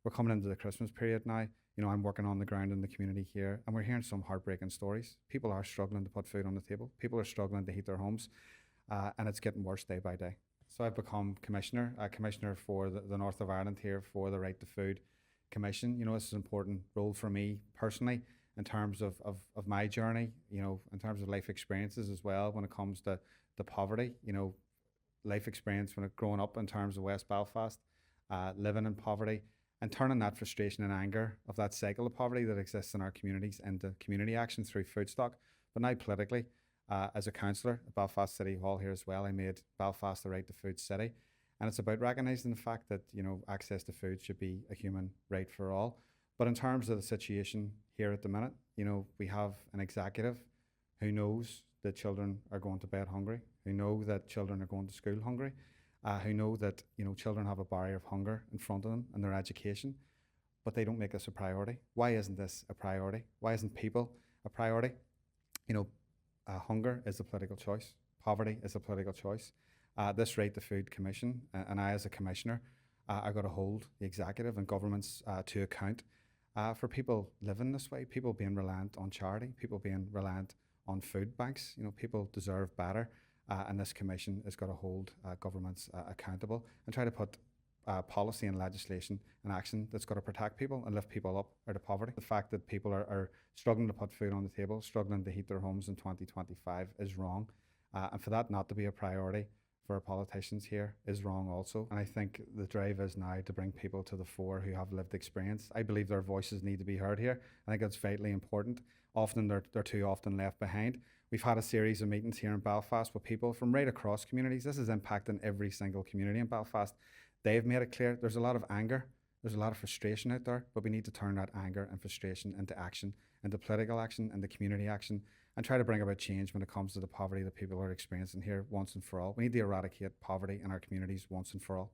we're coming into the Christmas period now. You know, I'm working on the ground in the community here, and we're hearing some heartbreaking stories. People are struggling to put food on the table. People are struggling to heat their homes, and it's getting worse day by day. So I've become commissioner for the North of Ireland here for the Right to Food Commission. You know, this is an important role for me personally in terms of my journey, you know, in terms of life experiences as well when it comes to poverty, you know, life experience when growing up in terms of West Belfast, living in poverty, and turning that frustration and anger of that cycle of poverty that exists in our communities into community action through food stock. But now politically, as a councillor at Belfast City Hall here as well, I made Belfast the Right to Food City. And it's about recognising the fact that, you know, access to food should be a human right for all. But in terms of the situation here at the minute, you know, we have an executive who knows that children are going to bed hungry, who know that children are going to school hungry, who know that, you know, children have a barrier of hunger in front of them in their education, but they don't make this a priority. Why isn't this a priority? Why isn't people a priority? You know, hunger is a political choice. Poverty is a political choice. This Right to Food Commission, and I as a commissioner, are going to hold the executive and governments to account for people living this way, people being reliant on charity, people being reliant on food banks. You know, people deserve better, and this commission is going to hold governments accountable and try to put policy and legislation and action that's got to protect people and lift people up out of poverty. The fact that people are struggling to put food on the table, struggling to heat their homes in 2025 is wrong. And for that not to be a priority for our politicians here is wrong also. And I think the drive is now to bring people to the fore who have lived experience. I believe their voices need to be heard here. I think that's vitally important. Often they're too often left behind. We've had a series of meetings here in Belfast with people from right across communities. This is impacting every single community in Belfast. They've made it clear there's a lot of anger, there's a lot of frustration out there, but we need to turn that anger and frustration into action, into political action, into community action, and try to bring about change when it comes to the poverty that people are experiencing here once and for all. We need to eradicate poverty in our communities once and for all.